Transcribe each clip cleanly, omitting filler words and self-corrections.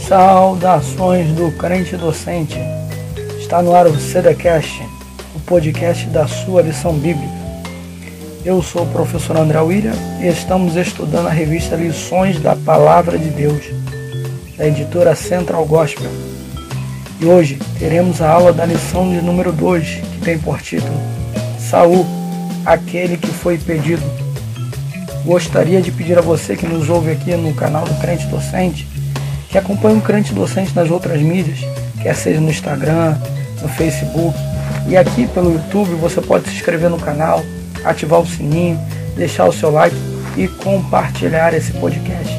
Saudações do crente docente. Está no ar o CDCast, o podcast da sua lição bíblica. Eu sou o professor André William e estamos estudando a revista Lições da Palavra de Deus, da editora Central Gospel. E hoje teremos a aula da lição de número 2, que tem por título Saul, aquele que foi pedido. Gostaria de pedir a você que nos ouve aqui no canal do Crente Docente, que acompanhe o Crente Docente nas outras mídias, quer seja no Instagram, no Facebook, e aqui pelo YouTube você pode se inscrever no canal, ativar o sininho, deixar o seu like e compartilhar esse podcast.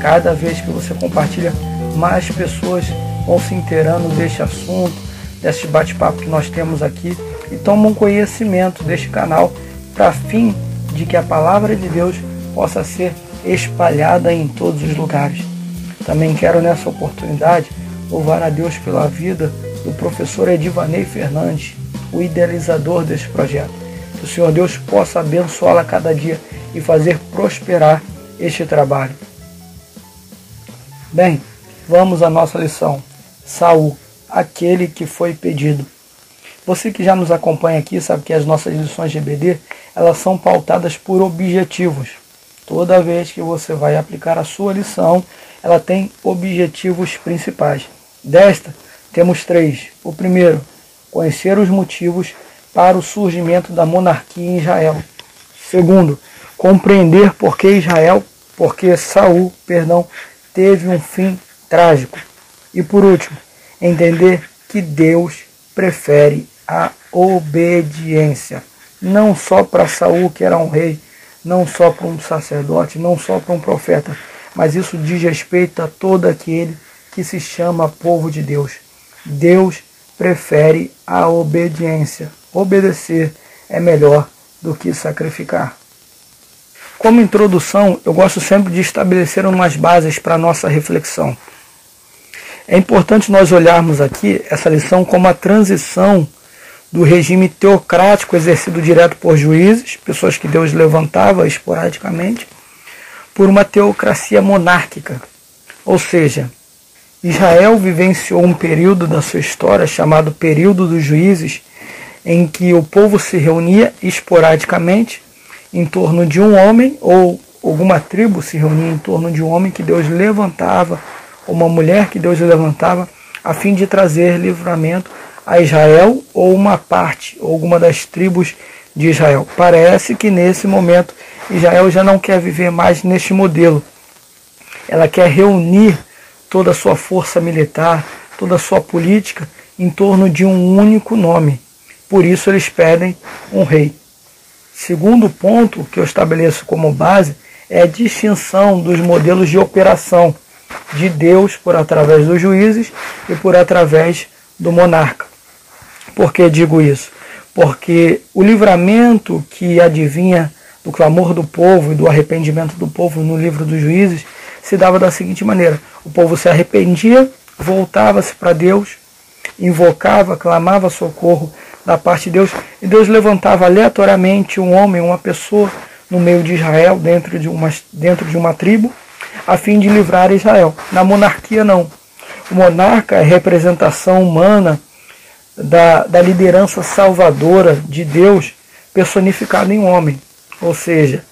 Cada vez que você compartilha, mais pessoas vão se inteirando deste assunto, deste bate-papo que nós temos aqui e tomam conhecimento deste canal para fim de que a palavra de Deus possa ser espalhada em todos os lugares. Também quero nessa oportunidade louvar a Deus pela vida do professor Edivanei Fernandes, o idealizador desse projeto. Que o Senhor Deus possa abençoá-la cada dia e fazer prosperar este trabalho. Bem, vamos à nossa lição. Saul, aquele que foi pedido. Você que já nos acompanha aqui sabe que as nossas lições de EBD, elas são pautadas por objetivos. Toda vez que você vai aplicar a sua lição, ela tem objetivos principais. Desta, temos 3. O primeiro, conhecer os motivos para o surgimento da monarquia em Israel. Segundo, compreender por que Saul, teve um fim trágico. E por último, entender que Deus prefere a obediência. Não só para Saul, que era um rei, não só para um sacerdote, não só para um profeta, mas isso diz respeito a todo aquele que se chama povo de Deus. Deus prefere a obediência. Obedecer é melhor do que sacrificar. Como introdução, eu gosto sempre de estabelecer umas bases para a nossa reflexão. É importante nós olharmos aqui essa lição como a transição do regime teocrático exercido direto por juízes, pessoas que Deus levantava esporadicamente, por uma teocracia monárquica. Ou seja, Israel vivenciou um período da sua história chamado período dos juízes, em que o povo se reunia esporadicamente em torno de um homem, ou alguma tribo se reunia em torno de um homem que Deus levantava, ou uma mulher que Deus levantava, a fim de trazer livramento a Israel ou uma parte, ou alguma das tribos de Israel. Parece que nesse momento Israel já não quer viver mais neste modelo. Ela quer reunir toda a sua força militar, toda a sua política em torno de um único nome. Por isso eles pedem um rei. Segundo ponto que eu estabeleço como base é a distinção dos modelos de operação de Deus por através dos juízes e por através do monarca. Por que digo isso? Porque o livramento que advinha do clamor do povo e do arrependimento do povo no livro dos juízes se dava da seguinte maneira: o povo se arrependia, voltava-se para Deus, invocava, clamava socorro da parte de Deus, e Deus levantava aleatoriamente um homem, uma pessoa no meio de Israel, dentro de uma tribo, a fim de livrar Israel. Na monarquia não. O monarca é a representação humana da liderança salvadora de Deus personificada em um homem. Ou seja,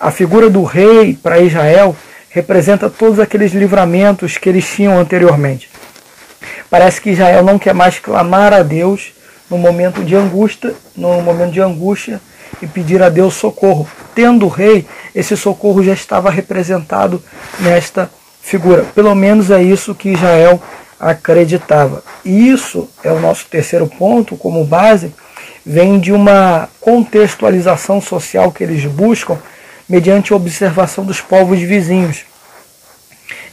a figura do rei para Israel representa todos aqueles livramentos que eles tinham anteriormente. Parece que Israel não quer mais clamar a Deus no momento de angústia e pedir a Deus socorro. Tendo o rei, esse socorro já estava representado nesta figura. Pelo menos é isso que Israel acreditava. E isso é o nosso terceiro ponto, como base, vem de uma contextualização social que eles buscam mediante a observação dos povos vizinhos.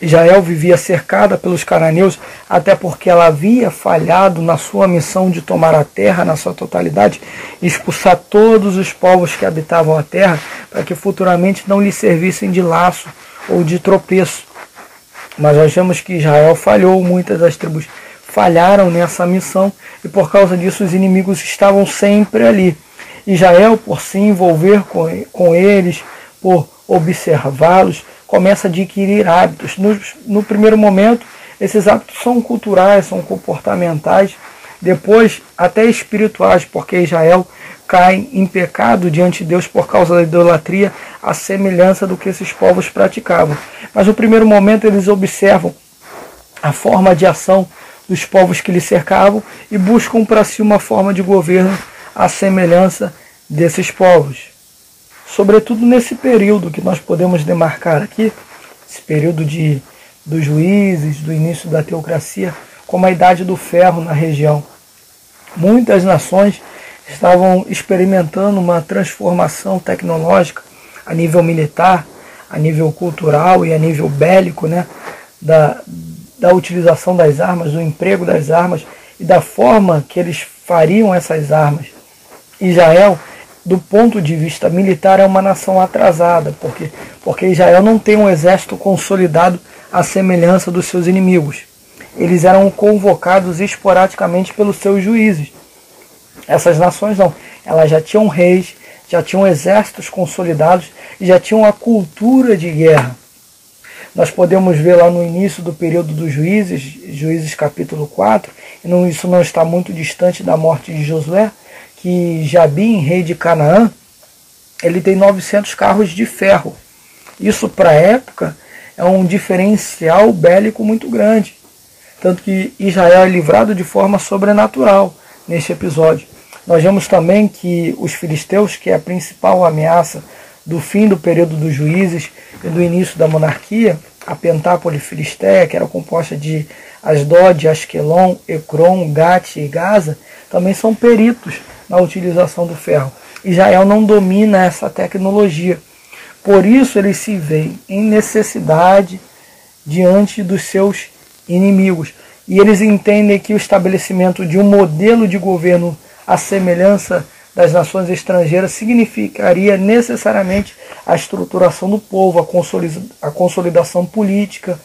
Israel vivia cercada pelos cananeus, até porque ela havia falhado na sua missão de tomar a terra na sua totalidade e expulsar todos os povos que habitavam a terra, para que futuramente não lhe servissem de laço ou de tropeço. Mas nós vemos que Israel falhou, muitas das tribos falharam nessa missão, e por causa disso os inimigos estavam sempre ali. Israel, por se envolver com eles, por observá-los, começa a adquirir hábitos. No primeiro momento, Esses hábitos são culturais, são comportamentais, depois até espirituais, porque Israel cai em pecado diante de Deus por causa da idolatria, à semelhança do que esses povos praticavam. Mas no primeiro momento eles observam a forma de ação dos povos que lhes cercavam e buscam para si uma forma de governo à semelhança desses povos. Sobretudo nesse período que nós podemos demarcar aqui, esse período dos juízes, do início da teocracia, como a Idade do Ferro na região. Muitas nações estavam experimentando uma transformação tecnológica a nível militar, a nível cultural e a nível bélico, né? Da utilização das armas, do emprego das armas e da forma que eles fariam essas armas. Israel, do ponto de vista militar, é uma nação atrasada, porque Israel não tem um exército consolidado à semelhança dos seus inimigos. Eles eram convocados esporadicamente pelos seus juízes. Essas nações não, elas já tinham reis, já tinham exércitos consolidados e já tinham a cultura de guerra. Nós podemos ver lá no início do período dos juízes, Juízes capítulo 4, e isso não está muito distante da morte de Josué, que Jabim, rei de Canaã, ele tem 900 carros de ferro. Isso para a época é um diferencial bélico muito grande. Tanto que Israel é livrado de forma sobrenatural neste episódio. Nós vemos também que os filisteus, que é a principal ameaça do fim do período dos juízes e do início da monarquia, a Pentápole Filisteia, que era composta de Asdod, Asquelon, Ecrom, Gate e Gaza, também são peritos na utilização do ferro. Israel não domina essa tecnologia. Por isso eles se veem em necessidade diante dos seus inimigos. E eles entendem que o estabelecimento de um modelo de governo à semelhança das nações estrangeiras significaria necessariamente a estruturação do povo, a consolidação política,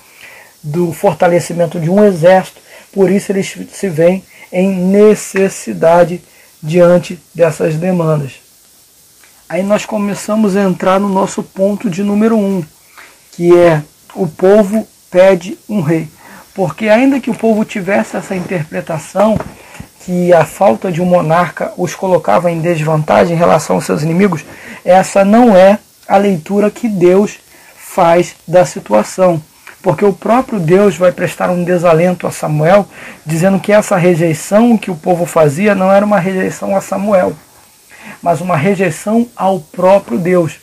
do fortalecimento de um exército. Por isso eles se veem em necessidade diante dessas demandas. Aí nós começamos a entrar no nosso ponto de número 1, que é o povo pede um rei. Porque ainda que o povo tivesse essa interpretação que a falta de um monarca os colocava em desvantagem em relação aos seus inimigos, essa não é a leitura que Deus faz da situação. Porque o próprio Deus vai prestar um desalento a Samuel, dizendo que essa rejeição que o povo fazia não era uma rejeição a Samuel, mas uma rejeição ao próprio Deus.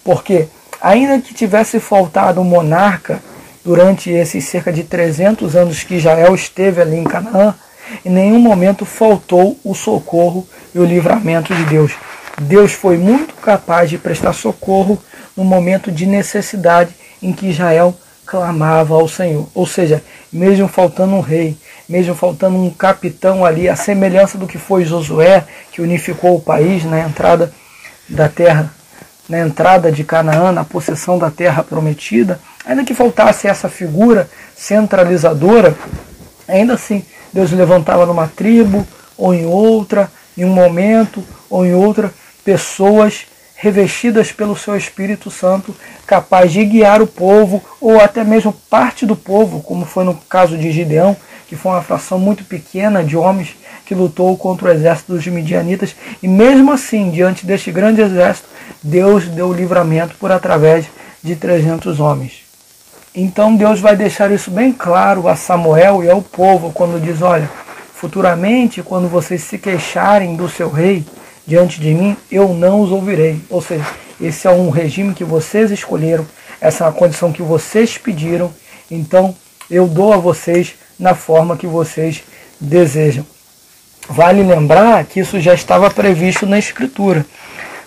Porque ainda que tivesse faltado um monarca durante esses cerca de 300 anos que Israel esteve ali em Canaã, em nenhum momento faltou o socorro e o livramento de Deus. Deus foi muito capaz de prestar socorro no momento de necessidade em que Israel clamava ao Senhor. Ou seja, mesmo faltando um rei, mesmo faltando um capitão ali, a semelhança do que foi Josué, que unificou o país na entrada da terra, na entrada de Canaã, na possessão da terra prometida, ainda que faltasse essa figura centralizadora, ainda assim Deus levantava numa tribo, ou em outra, em um momento, ou em outra, pessoas revestidas pelo seu Espírito Santo, capaz de guiar o povo, ou até mesmo parte do povo, como foi no caso de Gideão, que foi uma fração muito pequena de homens que lutou contra o exército dos midianitas, e mesmo assim, diante deste grande exército, Deus deu o livramento por através de 300 homens. Então Deus vai deixar isso bem claro a Samuel e ao povo, quando diz, olha, futuramente, quando vocês se queixarem do seu rei diante de mim, eu não os ouvirei. Ou seja, esse é um regime que vocês escolheram, essa é a condição que vocês pediram, então eu dou a vocês na forma que vocês desejam. Vale lembrar que isso já estava previsto na Escritura.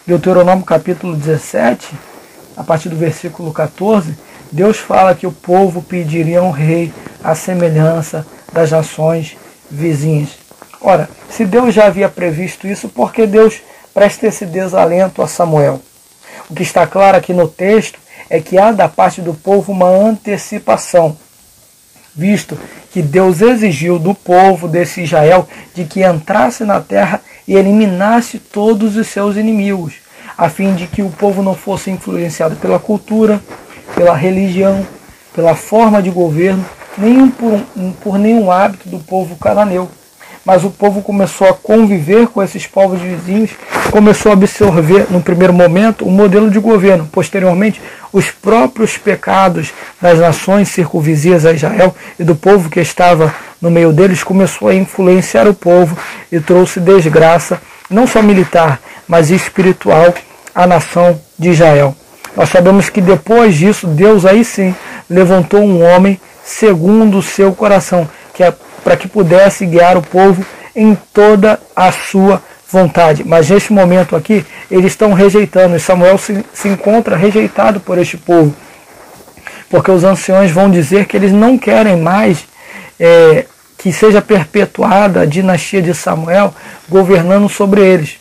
Deuteronômio capítulo 17, a partir do versículo 14, Deus fala que o povo pediria um rei à semelhança das nações vizinhas. Ora, se Deus já havia previsto isso, por que Deus presta esse desalento a Samuel? O que está claro aqui no texto é que há da parte do povo uma antecipação, visto que Deus exigiu do povo desse Israel de que entrasse na terra e eliminasse todos os seus inimigos, a fim de que o povo não fosse influenciado pela cultura, pela religião, pela forma de governo, por nenhum hábito do povo cananeu. Mas o povo começou a conviver com esses povos vizinhos, começou a absorver, no primeiro momento, o modelo de governo. Posteriormente, os próprios pecados das nações circunvizinhas a Israel e do povo que estava no meio deles começou a influenciar o povo e trouxe desgraça, não só militar, mas espiritual, à nação de Israel. Nós sabemos que depois disso, Deus aí sim levantou um homem segundo o seu coração, que é para que pudesse guiar o povo em toda a sua vontade. Mas neste momento aqui, eles estão rejeitando, e Samuel se encontra rejeitado por este povo, porque os anciões vão dizer que eles não querem mais que seja perpetuada a dinastia de Samuel governando sobre eles.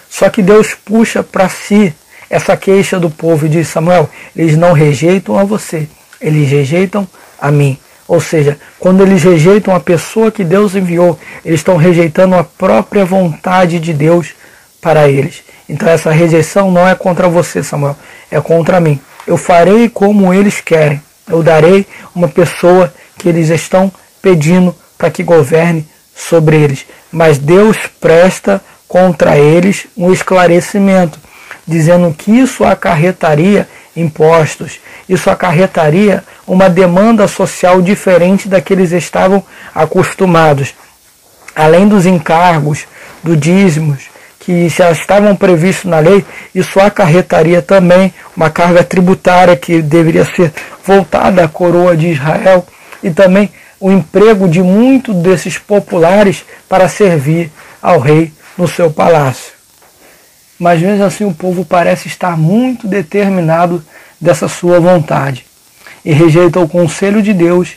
Só que Deus puxa para si essa queixa do povo e diz: Samuel, eles não rejeitam a você, eles rejeitam a mim. Ou seja, quando eles rejeitam a pessoa que Deus enviou, eles estão rejeitando a própria vontade de Deus para eles. Então essa rejeição não é contra você, Samuel, é contra mim. Eu farei como eles querem. Eu darei uma pessoa que eles estão pedindo para que governe sobre eles. Mas Deus presta contra eles um esclarecimento, dizendo que isso acarretaria impostos, isso acarretaria uma demanda social diferente da que eles estavam acostumados. Além dos encargos, dos dízimos, que já estavam previstos na lei, isso acarretaria também uma carga tributária que deveria ser voltada à coroa de Israel e também o emprego de muitos desses populares para servir ao rei no seu palácio. Mas mesmo assim o povo parece estar muito determinado dessa sua vontade e rejeita o conselho de Deus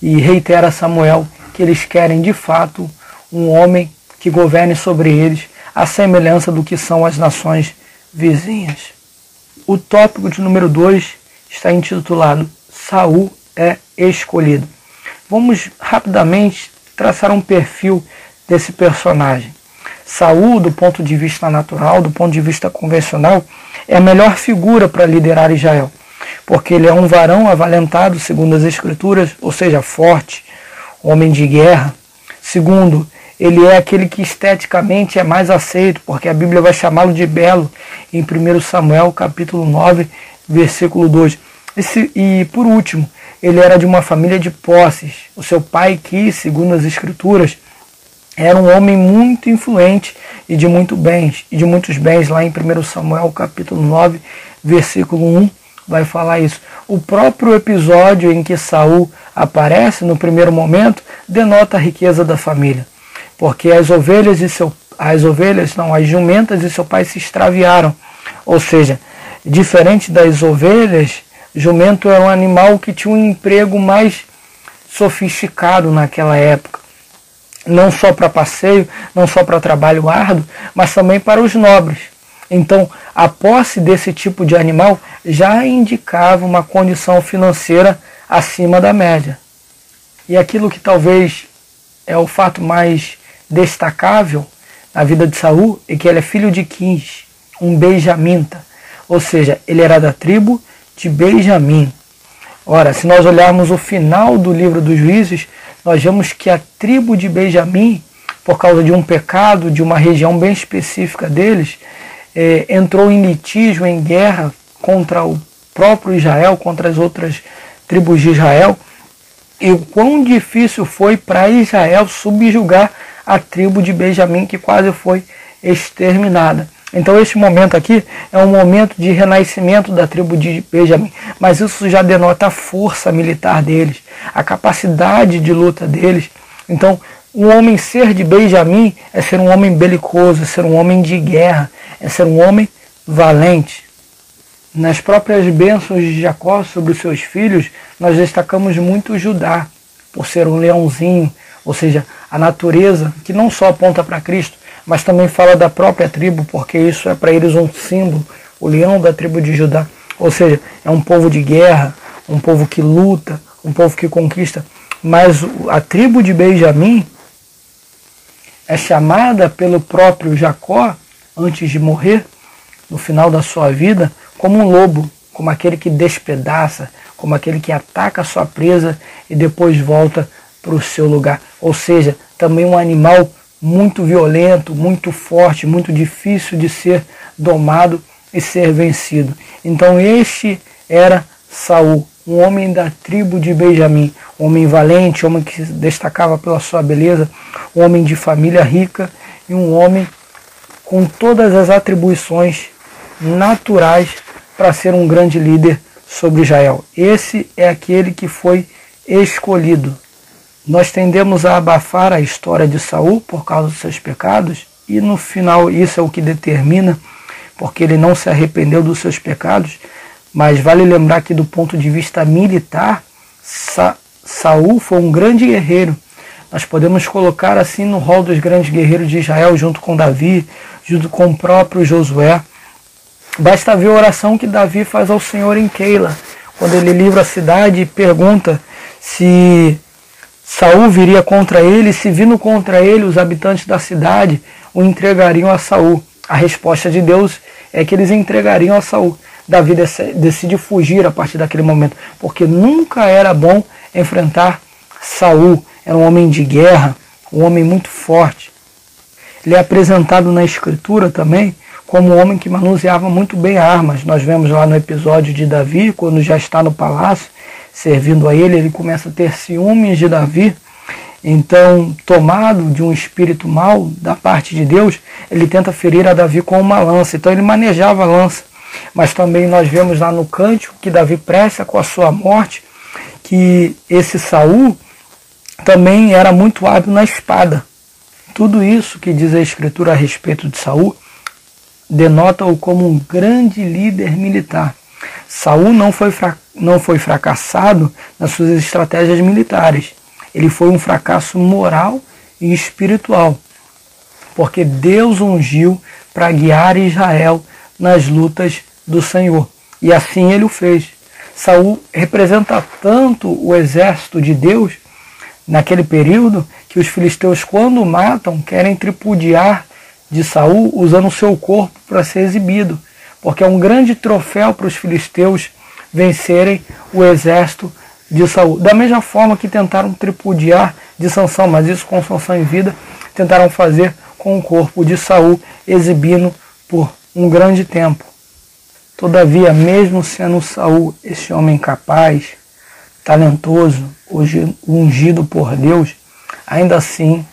e reitera a Samuel que eles querem de fato um homem que governe sobre eles à semelhança do que são as nações vizinhas. O tópico de número 2 está intitulado Saul é escolhido. Vamos rapidamente traçar um perfil desse personagem. Saul, do ponto de vista natural, do ponto de vista convencional, é a melhor figura para liderar Israel, porque ele é um varão avalentado, segundo as Escrituras, ou seja, forte, homem de guerra. Segundo, ele é aquele que esteticamente é mais aceito, porque a Bíblia vai chamá-lo de belo, em 1 Samuel, capítulo 9, versículo 2. E por último, ele era de uma família de posses. O seu pai, que, segundo as Escrituras, era um homem muito influente e de muitos bens, lá em 1 Samuel capítulo 9, versículo 1, vai falar isso. O próprio episódio em que Saul aparece no primeiro momento denota a riqueza da família, porque as jumentas de seu pai se extraviaram. Ou seja, diferente das ovelhas, jumento era um animal que tinha um emprego mais sofisticado naquela época. Não só para passeio, não só para trabalho árduo, mas também para os nobres. Então, a posse desse tipo de animal já indicava uma condição financeira acima da média. E aquilo que talvez é o fato mais destacável na vida de Saul é que ele é filho de Quis, um benjamita. Ou seja, ele era da tribo de Benjamim. Ora, se nós olharmos o final do livro dos Juízes, nós vemos que a tribo de Benjamim, por causa de um pecado, de uma região bem específica deles, entrou em litígio, em guerra contra o próprio Israel, contra as outras tribos de Israel, e o quão difícil foi para Israel subjugar a tribo de Benjamim, que quase foi exterminada. Então este momento aqui é um momento de renascimento da tribo de Benjamim, mas isso já denota a força militar deles, a capacidade de luta deles. Então, um homem ser de Benjamim é ser um homem belicoso, é ser um homem de guerra, é ser um homem valente. Nas próprias bênçãos de Jacó sobre os seus filhos, nós destacamos muito Judá, por ser um leãozinho, ou seja, a natureza que não só aponta para Cristo, mas também fala da própria tribo, porque isso é para eles um símbolo, o leão da tribo de Judá. Ou seja, é um povo de guerra, um povo que luta, um povo que conquista. Mas a tribo de Benjamim é chamada pelo próprio Jacó, antes de morrer, no final da sua vida, como um lobo, como aquele que despedaça, como aquele que ataca a sua presa e depois volta para o seu lugar. Ou seja, também um animal muito violento, muito forte, muito difícil de ser domado e ser vencido. Então este era Saul, um homem da tribo de Benjamim, um homem valente, um homem que se destacava pela sua beleza, um homem de família rica e um homem com todas as atribuições naturais para ser um grande líder sobre Israel. Esse é aquele que foi escolhido. Nós tendemos a abafar a história de Saul por causa dos seus pecados, e no final isso é o que determina, porque ele não se arrependeu dos seus pecados. Mas vale lembrar que do ponto de vista militar, Saul foi um grande guerreiro. Nós podemos colocar assim no rol dos grandes guerreiros de Israel, junto com Davi, junto com o próprio Josué. Basta ver a oração que Davi faz ao Senhor em Keila, quando ele livra a cidade e pergunta se Saul viria contra ele, se vindo contra ele os habitantes da cidade o entregariam a Saul. A resposta de Deus é que eles entregariam a Saul. Davi decide fugir a partir daquele momento, porque nunca era bom enfrentar Saul. Era um homem de guerra, um homem muito forte. Ele é apresentado na Escritura também como um homem que manuseava muito bem armas. Nós vemos lá no episódio de Davi, quando já está no palácio, servindo a ele, ele começa a ter ciúmes de Davi. Então, tomado de um espírito mau da parte de Deus, ele tenta ferir a Davi com uma lança. Então ele manejava a lança. Mas também nós vemos lá no cântico que Davi pressa com a sua morte, que esse Saul também era muito hábil na espada. Tudo isso que diz a Escritura a respeito de Saul denota-o como um grande líder militar. Saul não foi fracassado nas suas estratégias militares. Ele foi um fracasso moral e espiritual, porque Deus ungiu para guiar Israel nas lutas do Senhor. E assim ele o fez. Saul representa tanto o exército de Deus naquele período que os filisteus, quando o matam, querem tripudiar de Saul usando o seu corpo para ser exibido, porque é um grande troféu para os filisteus vencerem o exército de Saul. Da mesma forma que tentaram tripudiar de Sansão, mas isso com Sansão em vida, tentaram fazer com o corpo de Saul, exibindo por um grande tempo. Todavia, mesmo sendo Saul esse homem capaz, talentoso, ungido por Deus, ainda assim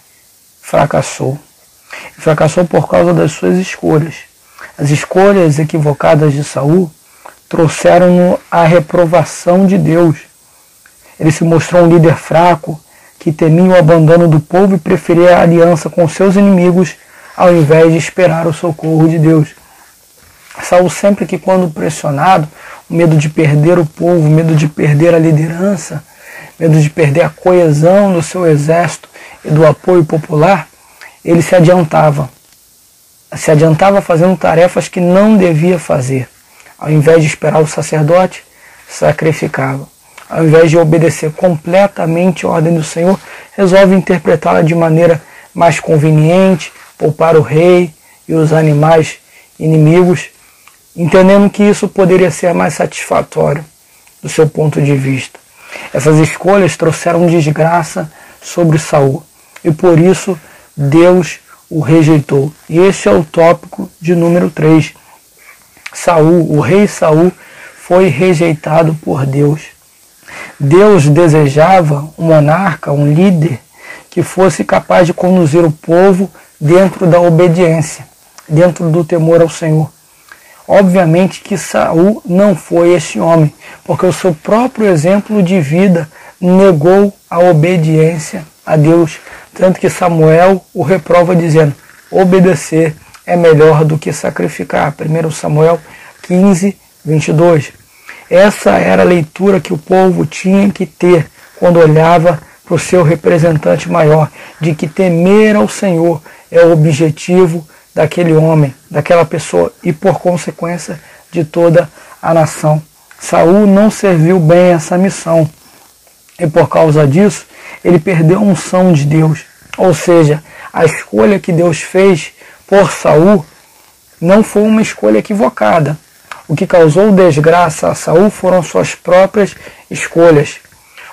fracassou. Fracassou por causa das suas escolhas. As escolhas equivocadas de Saul trouxeram-no à reprovação de Deus. Ele se mostrou um líder fraco, que temia o abandono do povo e preferia a aliança com seus inimigos ao invés de esperar o socorro de Deus. Saul sempre que, quando pressionado, o medo de perder o povo, o medo de perder a liderança, medo de perder a coesão do seu exército e do apoio popular, ele se adiantava fazendo tarefas que não devia fazer. Ao invés de esperar o sacerdote, sacrificava. Ao invés de obedecer completamente a ordem do Senhor, resolve interpretá-la de maneira mais conveniente, poupar o rei e os animais inimigos, entendendo que isso poderia ser mais satisfatório do seu ponto de vista. Essas escolhas trouxeram desgraça sobre Saul, e por isso Deus o rejeitou. E esse é o tópico de número 3. Saul, o rei Saul, foi rejeitado por Deus. Deus desejava um monarca, um líder, que fosse capaz de conduzir o povo dentro da obediência, dentro do temor ao Senhor. Obviamente que Saul não foi esse homem, porque o seu próprio exemplo de vida negou a obediência a Deus, tanto que Samuel o reprova dizendo: obedecer é melhor do que sacrificar. 1 Samuel 15, 22. Essa era a leitura que o povo tinha que ter quando olhava para o seu representante maior, de que temer ao Senhor é o objetivo daquele homem, daquela pessoa e, por consequência, de toda a nação. Saul não serviu bem essa missão e, por causa disso, ele perdeu a unção de Deus. Ou seja, a escolha que Deus fez por Saul não foi uma escolha equivocada. O que causou desgraça a Saul foram suas próprias escolhas.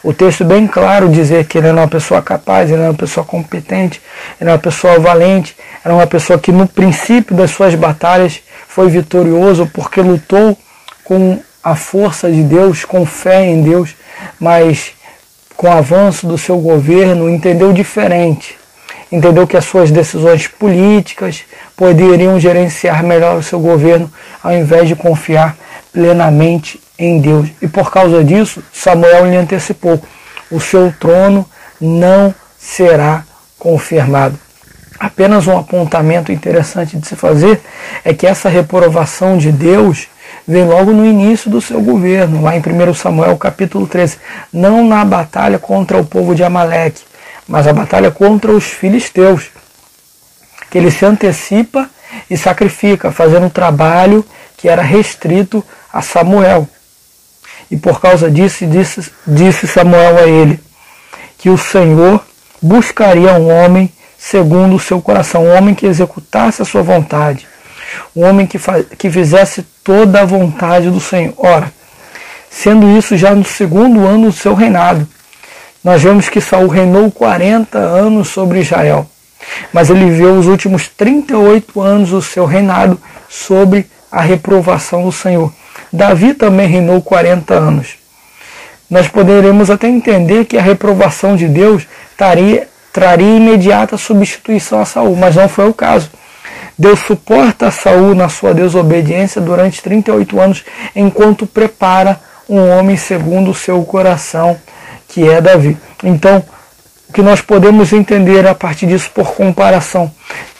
O texto bem claro dizer que ele era uma pessoa capaz, ele era uma pessoa competente, ele era uma pessoa valente, era uma pessoa que no princípio das suas batalhas foi vitorioso porque lutou com a força de Deus, com fé em Deus, mas com o avanço do seu governo entendeu diferente. Entendeu que as suas decisões políticas poderiam gerenciar melhor o seu governo ao invés de confiar plenamente em Deus. E por causa disso, Samuel lhe antecipou: o seu trono não será confirmado. Apenas um apontamento interessante de se fazer é que essa reprovação de Deus vem logo no início do seu governo, lá em 1 Samuel capítulo 13, não na batalha contra o povo de Amaleque, mas a batalha contra os filisteus, que ele se antecipa e sacrifica, fazendo um trabalho que era restrito a Samuel. E por causa disso, disse Samuel a ele, que o Senhor buscaria um homem segundo o seu coração, um homem que executasse a sua vontade, um homem que fizesse toda a vontade do Senhor. Ora, sendo isso já no segundo ano do seu reinado, nós vemos que Saul reinou 40 anos sobre Israel, mas ele viveu os últimos 38 anos do seu reinado sobre a reprovação do Senhor. Davi também reinou 40 anos. Nós poderemos até entender que a reprovação de Deus traria imediata substituição a Saul, mas não foi o caso. Deus suporta Saul na sua desobediência durante 38 anos, enquanto prepara um homem segundo o seu coração, que é Davi. Então, o que nós podemos entender a partir disso, por comparação,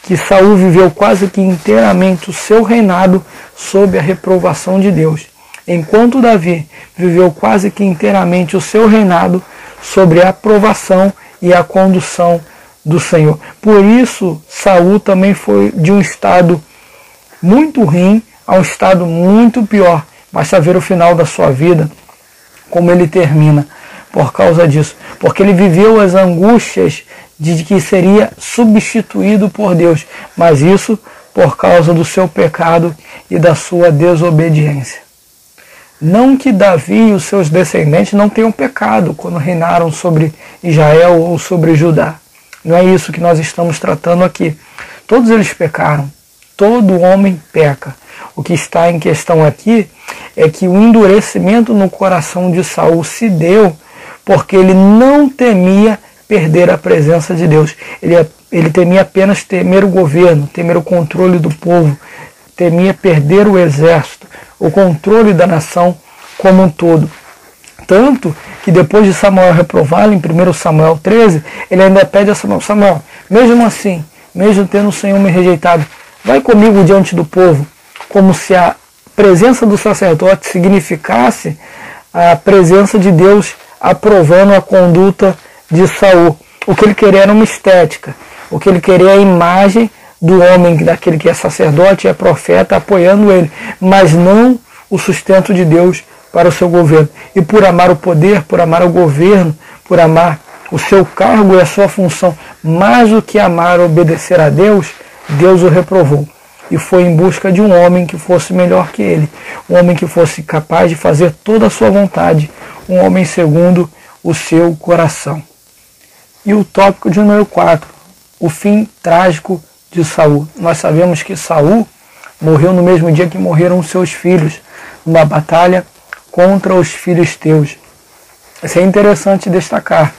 que Saul viveu quase que inteiramente o seu reinado sob a reprovação de Deus, enquanto Davi viveu quase que inteiramente o seu reinado sobre a aprovação e a condução do Senhor. Por isso, Saul também foi de um estado muito ruim a um estado muito pior. Basta ver o final da sua vida, como ele termina por causa disso. Porque ele viveu as angústias de que seria substituído por Deus, mas isso por causa do seu pecado e da sua desobediência. Não que Davi e os seus descendentes não tenham pecado quando reinaram sobre Israel ou sobre Judá. Não é isso que nós estamos tratando aqui. Todos eles pecaram. Todo homem peca. O que está em questão aqui é que o endurecimento no coração de Saul se deu porque ele não temia perder a presença de Deus. Ele temia apenas temer o governo, temer o controle do povo, temia perder o exército, o controle da nação como um todo. Tanto que depois de Samuel reprová-lo, em 1 Samuel 13, ele ainda pede a Samuel, mesmo assim, mesmo tendo o Senhor me rejeitado, vai comigo diante do povo, como se a presença do sacerdote significasse a presença de Deus aprovando a conduta de Saul. O que ele queria era uma estética, o que ele queria é a imagem do homem, daquele que é sacerdote e é profeta, apoiando ele, mas não o sustento de Deus para o seu governo. E por amar o poder, por amar o governo, por amar o seu cargo e a sua função, mais do que amar e obedecer a Deus, Deus o reprovou. E foi em busca de um homem que fosse melhor que ele, um homem que fosse capaz de fazer toda a sua vontade, um homem segundo o seu coração. E o tópico de número 4, o fim trágico de Saul. Nós sabemos que Saul morreu no mesmo dia que morreram seus filhos, numa batalha contra os filisteus. Isso é interessante destacar.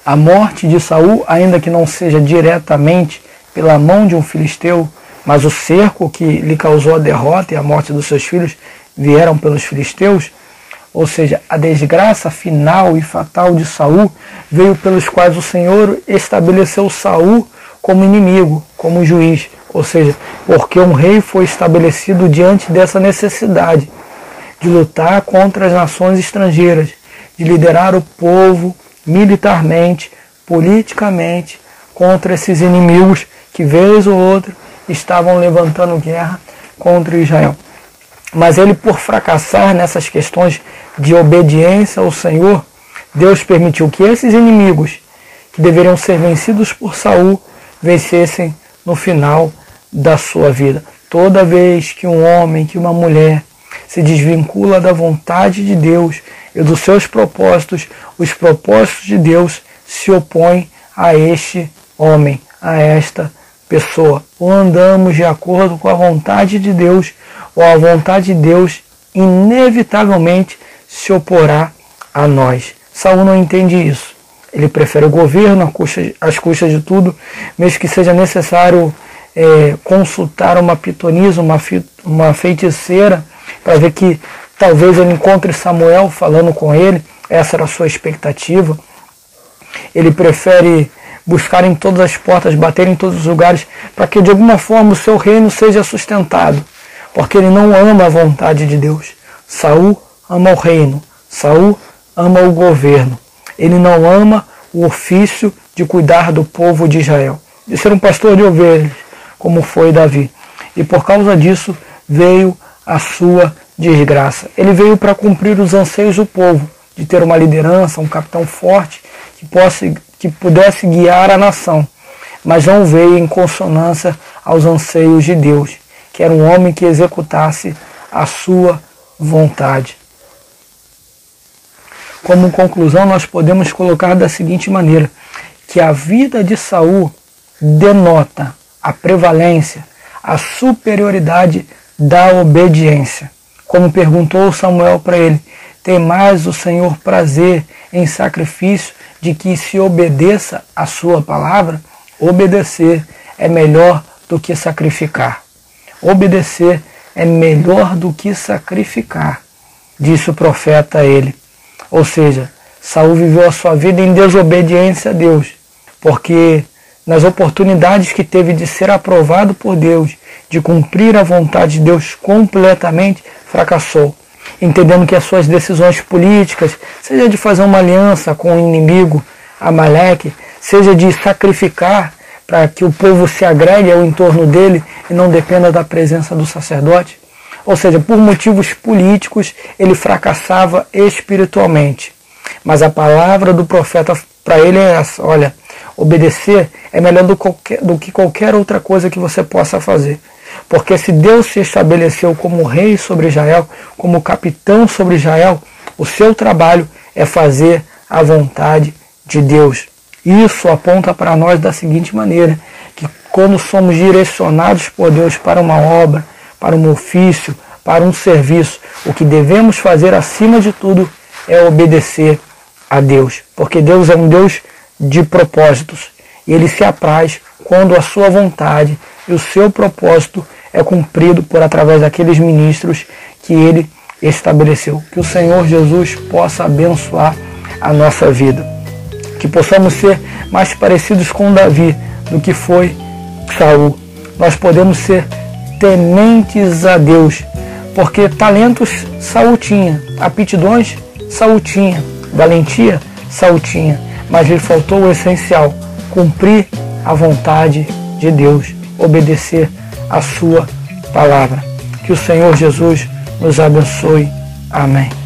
A morte de Saul, ainda que não seja diretamente pela mão de um filisteu, mas o cerco que lhe causou a derrota e a morte dos seus filhos vieram pelos filisteus, ou seja, a desgraça final e fatal de Saul veio pelos quais o Senhor estabeleceu Saul como inimigo, como juiz, ou seja, porque um rei foi estabelecido diante dessa necessidade de lutar contra as nações estrangeiras, de liderar o povo militarmente, politicamente, contra esses inimigos que, vez ou outra, estavam levantando guerra contra Israel. Mas ele, por fracassar nessas questões de obediência ao Senhor, Deus permitiu que esses inimigos, que deveriam ser vencidos por Saul, vencessem no final da sua vida. Toda vez que um homem, que uma mulher se desvincula da vontade de Deus e dos seus propósitos, os propósitos de Deus se opõem a este homem, a esta pessoa. Ou andamos de acordo com a vontade de Deus, ou a vontade de Deus inevitavelmente se oporá a nós. Saul não entende isso. Ele prefere o governo às custas de tudo, mesmo que seja necessário consultar uma pitonisa, uma feiticeira, para ver que talvez ele encontre Samuel falando com ele. Essa era a sua expectativa. Ele prefere buscar em todas as portas, bater em todos os lugares, para que de alguma forma o seu reino seja sustentado, porque ele não ama a vontade de Deus. Saul ama o reino, Saul ama o governo. Ele não ama o ofício de cuidar do povo de Israel, de ser um pastor de ovelhas, como foi Davi. E por causa disso veio a sua desgraça. Ele veio para cumprir os anseios do povo, de ter uma liderança, um capitão forte, que pudesse guiar a nação, mas não veio em consonância aos anseios de Deus, que era um homem que executasse a sua vontade. Como conclusão, nós podemos colocar da seguinte maneira, que a vida de Saul denota a prevalência, a superioridade da obediência. Como perguntou Samuel para ele, tem mais o Senhor prazer em sacrifício de que se obedeça a sua palavra? Obedecer é melhor do que sacrificar. Obedecer é melhor do que sacrificar, disse o profeta a ele. Ou seja, Saul viveu a sua vida em desobediência a Deus, porque nas oportunidades que teve de ser aprovado por Deus, de cumprir a vontade de Deus completamente, fracassou, entendendo que as suas decisões políticas, seja de fazer uma aliança com o inimigo Amaleque, seja de sacrificar para que o povo se agregue ao entorno dele e não dependa da presença do sacerdote, ou seja, por motivos políticos ele fracassava espiritualmente. Mas a palavra do profeta para ele é essa: olha, obedecer é melhor do que qualquer outra coisa que você possa fazer. Porque se Deus se estabeleceu como rei sobre Israel, como capitão sobre Israel, o seu trabalho é fazer a vontade de Deus. Isso aponta para nós da seguinte maneira, que quando somos direcionados por Deus para uma obra, para um ofício, para um serviço, o que devemos fazer acima de tudo é obedecer a Deus. Porque Deus é um Deus de propósitos. E Ele se apraz quando a sua vontade e o seu propósito é cumprido através daqueles ministros que Ele estabeleceu. Que o Senhor Jesus possa abençoar a nossa vida. Que possamos ser mais parecidos com Davi do que foi Saul. Nós podemos ser tementes a Deus, porque talentos Saul tinha, aptidões Saul tinha, valentia Saul tinha, mas lhe faltou o essencial: cumprir a vontade de Deus, obedecer a sua palavra. Que o Senhor Jesus nos abençoe. Amém.